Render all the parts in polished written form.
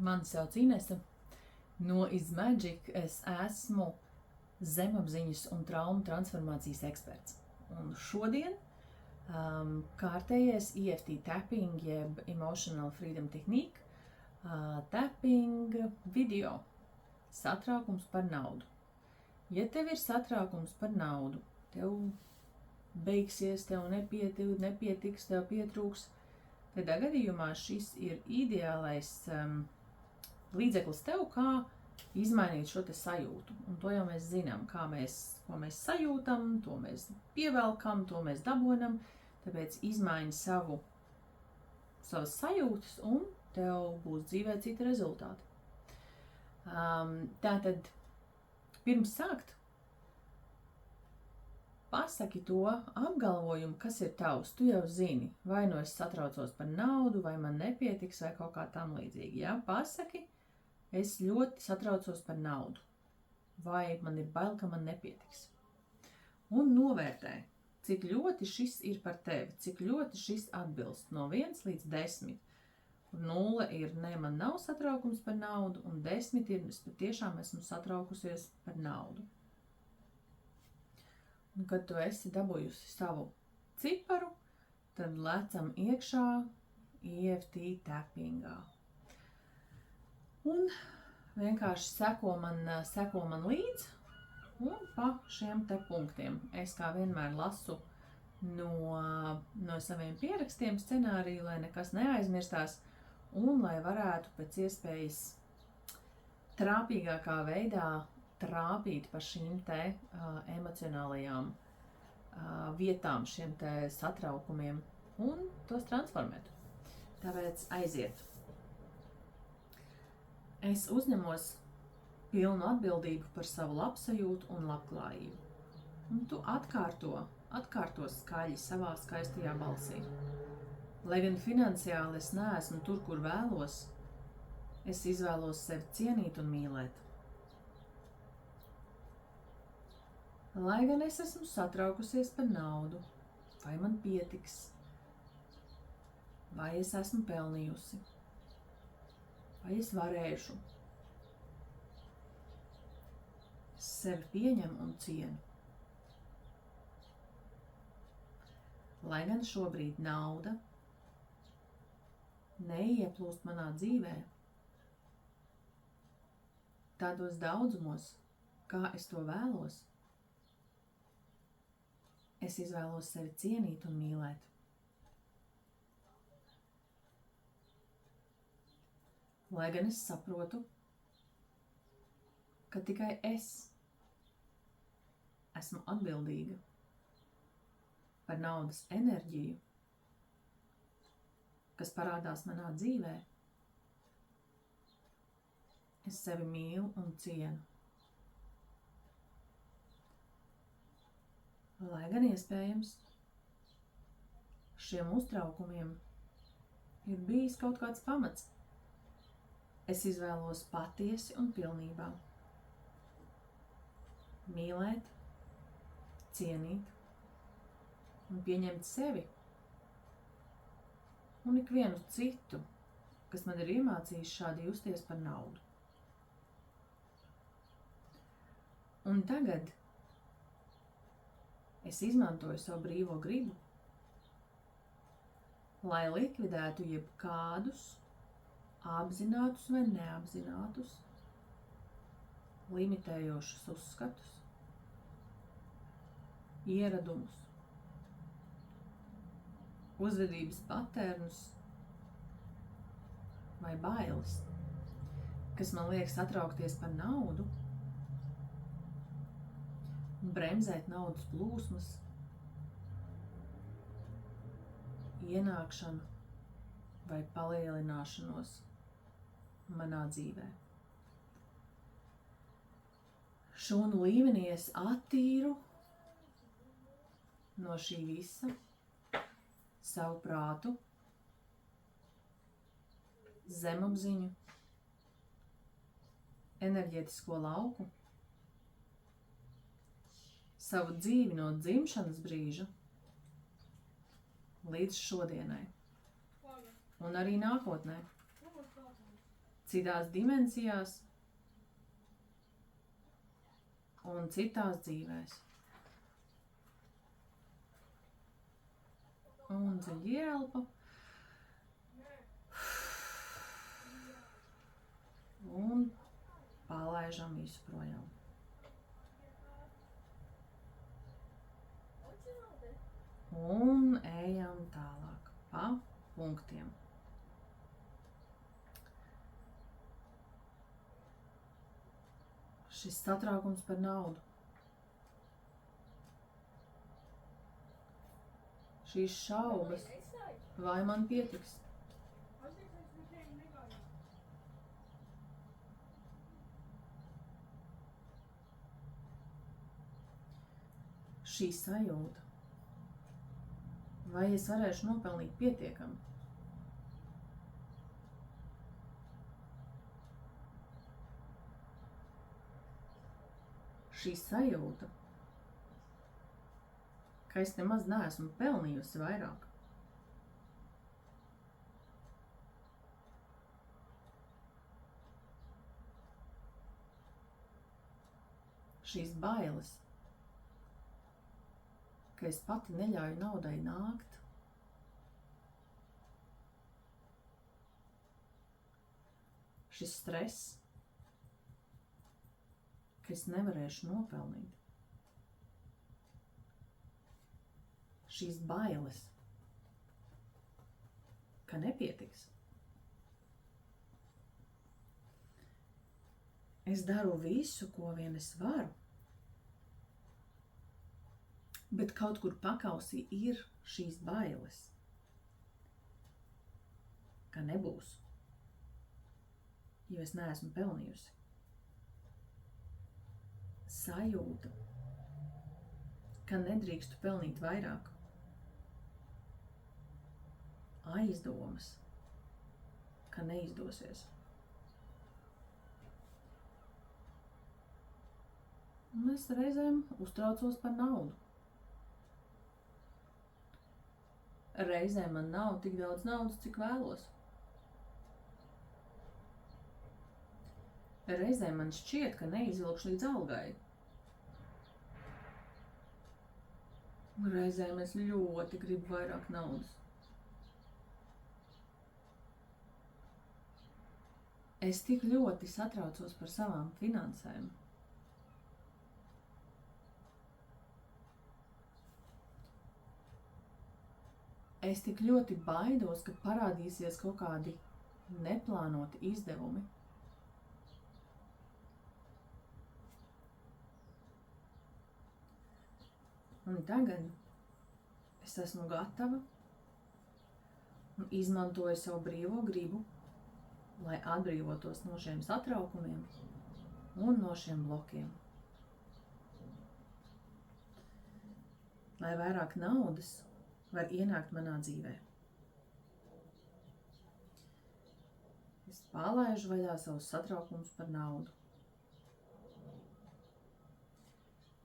Mani sauc Inese. No Izmagic es esmu zemapziņas un traumu transformācijas eksperts. Un šodien kārtējais EFT tapping, jeb Emotional Freedom Technique, tapping video. Satraukums par naudu. Ja tev ir satraukums par naudu, tev beigsies, tev nepietiks, tev pietrūks, tādā gadījumā šis ir ideālais līdzeklis tev, kā izmainīt šo te sajūtu. Un to jau mēs zinām, ko mēs sajūtam, to mēs pievelkam, to mēs dabonam, tāpēc izmaini savas sajūtas un tev būs dzīvē citi rezultāti. Tātad, pirms sākt, pasaki to apgalvojumu, kas ir tavs. Tu jau zini, vai nu es satraucos par naudu, vai man nepietiks, vai kaut kā tam līdzīgi. Ja? Pasaki, es ļoti satraucos par naudu, vai man ir bail, ka man nepietiks. Un novērtē, cik ļoti šis ir par tevi, cik ļoti šis atbilst no 1 līdz 10. 0 ir, ne, man nav satraukums par naudu, un 10 ir, es patiešām esmu satraukusies par naudu. Un, kad tu esi dabūjusi savu ciparu, tad lecam iekšā EFT tappingā. Un vienkārši seko man līdz un pa šiem te punktiem. Es kā vienmēr lasu no saviem pierakstiem scenāriju, lai nekas neaizmirstās un lai varētu pēc iespējas trāpīgākā veidā trāpīt pa šīm te emocionālajām vietām, šiem te satraukumiem un tos transformēt. Tāpēc aiziet. Es uzņemos pilnu atbildību par savu labsajūtu un labklājību. Un tu atkārto skaļi savā skaistajā balsī. Lai gan finansiāli es neesmu tur, kur vēlos, es izvēlos sevi cienīt un mīlēt. Lai gan es esmu satraukusies par naudu, vai man pietiks, vai es esmu pelnījusi, vai es varēšu. Es sevi pieņemu un cienu. Lai gan šobrīd nauda neieplūst manā dzīvē, tādos daudzumos, kā es to vēlos, es izvēlos sevi cienīt un mīlēt. Lai gan es saprotu, ka tikai es esmu atbildīga par naudas enerģiju, kas parādās manā dzīvē, es sevi mīlu un cienu. Lai gan iespējams šiem uztraukumiem ir bijis kaut kāds pamats, es izvēlos patiesi un pilnībā mīlēt, cienīt un pieņemt sevi un ikvienu citu, kas man ir iemācījis šādi justies par naudu. Un tagad es izmantoju savu brīvo gribu, lai likvidētu jebkādus apzinātus vai neapzinātus limitējošus uzskatus, ieradumus, uzvedības patērnus vai bailes, kas man liek satraukties par naudu, bremzēt naudas plūsmas, ienākšanu vai palielināšanos manā dzīvē. Šūnu līmenī es attīru no šī visa savu prātu, zemapziņu, enerģētisko lauku, savu dzīvi no dzimšanas brīža līdz šodienai un arī nākotnē. citās dimensijās un citās dzīvēs. Un dziļi ieelpa. Un palaižam visu projām. Un ejam tālāk pa punktiem. Šis satraukums par naudu. Šīs šaubas, vai man pietiks? Šī sajūta, vai es varēšu nopelnīt pietiekami? Šī sajūta, ka es nemaz neesmu pelnījusi vairāk. Šīs bailes, ka es pati neļauju naudai nākt. Šis stress, ka es nevarēšu nopelnīt. Šīs bailes, ka nepietiks. Es daru visu, ko vien es varu, bet kaut kur pakausī ir šīs bailes, ka nebūs, jo es neesmu pelnījusi. Sajūta, ka nedrīkstu pelnīt vairāk. Aizdomas, ka neizdosies. Un es reizēm uztraucos par naudu. Reizēm man nav tik daudz naudas, cik vēlos. Reizēm man šķiet, ka neizvilkšu līdz algai. Reizēm es ļoti gribu vairāk naudas. Es tik ļoti satraucos par savām finansēm. Es tik ļoti baidos, ka parādīsies kaut kādi neplānoti izdevumi. Un tagad es esmu gatava un izmantoju savu brīvo gribu, lai atbrīvotos no šiem satraukumiem un no šiem blokiem. Lai vairāk naudas var ienākt manā dzīvē. Es palaižu vaļā savus satraukumus par naudu.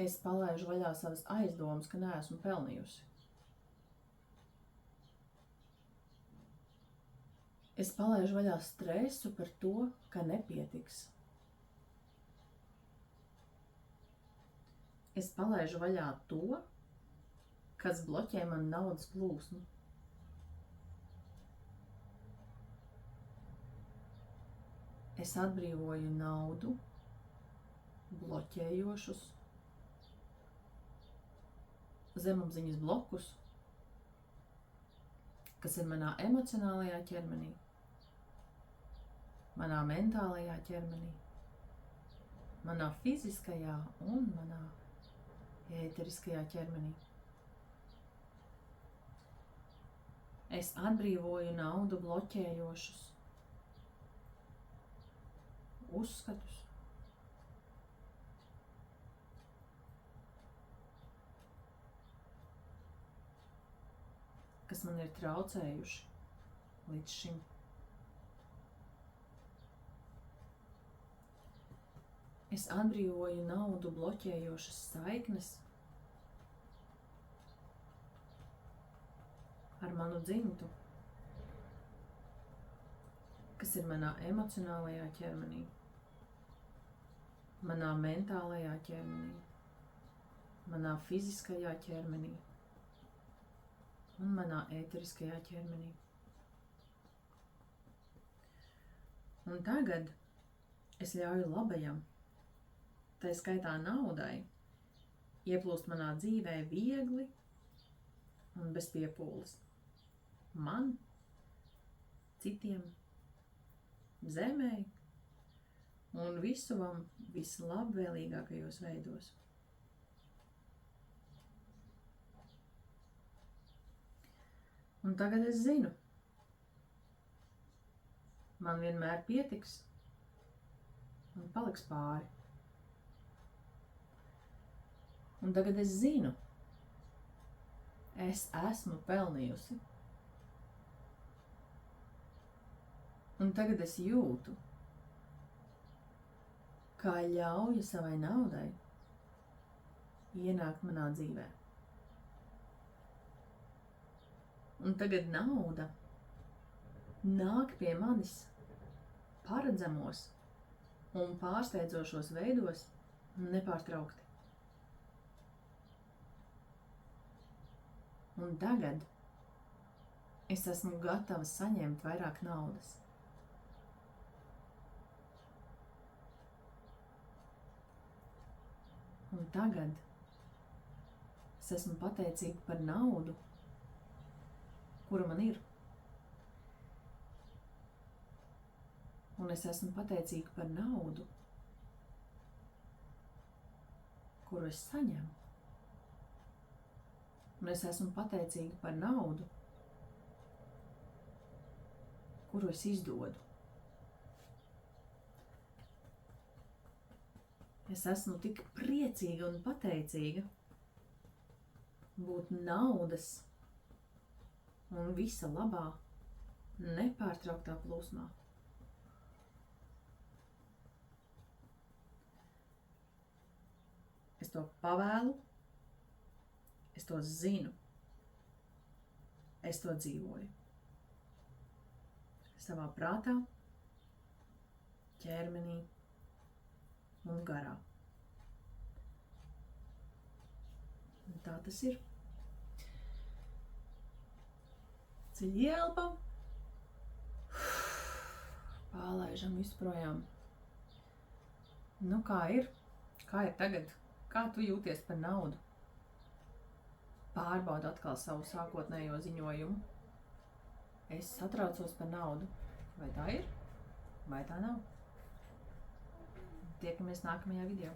Es palaižu vaļā savas aizdomas, ka neesmu pelnījusi. Es palaižu vaļā stresu par to, ka nepietiks. Es palaižu vaļā to, kas bloķē man naudas plūsmu. Es atbrīvoju naudu, bloķējošus, zemapziņas blokus, kas ir manā emocionālajā ķermenī, manā mentālajā ķermenī, manā fiziskajā un manā ēteriskajā ķermenī. Es atbrīvoju naudu bloķējošus uzskatus, kas man ir traucējuši līdz šim. Es atbrīvoju naudu bloķējošas saiknes ar manu dzimtu, kas ir manā emocionālajā ķermenī, manā mentālajā ķermenī, manā fiziskajā ķermenī un manā ēteriskajā ķermenī. Un tagad es ļauju labajam, tai skaitā naudai, ieplūst manā dzīvē viegli un bez piepūles. Man, citiem, zemei un visuvam vislabvēlīgākajos veidos. Un tagad es zinu, man vienmēr pietiks un paliks pāri. Un tagad es zinu, es esmu pelnījusi. Un tagad es jūtu, kā ļauju savai naudai ienākt manā dzīvē. Un tagad nauda nāk pie manis paredzamos un pārsteidzošos veidos nepārtraukti. Un tagad es esmu gatava saņemt vairāk naudas. Un tagad es esmu pateicīga par naudu, kura man ir. Un es esmu pateicīga par naudu, kuru es saņemu. Un es esmu pateicīga par naudu, kuru es izdodu. Es esmu tik priecīga un pateicīga būt naudas un visa labā, nepārtrauktā plūsmā. Es to pavēlu, es to zinu, es to dzīvoju. Savā prātā, ķermenī un garā. Un tā tas ir. Dziļi ieelpam, pālaižam visu projām. Nu, kā ir? Kā ir tagad? Kā tu jūties par naudu? Pārbaudi atkal savu sākotnējo ziņojumu. Es satraucos par naudu. Vai tā ir? Vai tā nav? Tiekamies nākamajā video.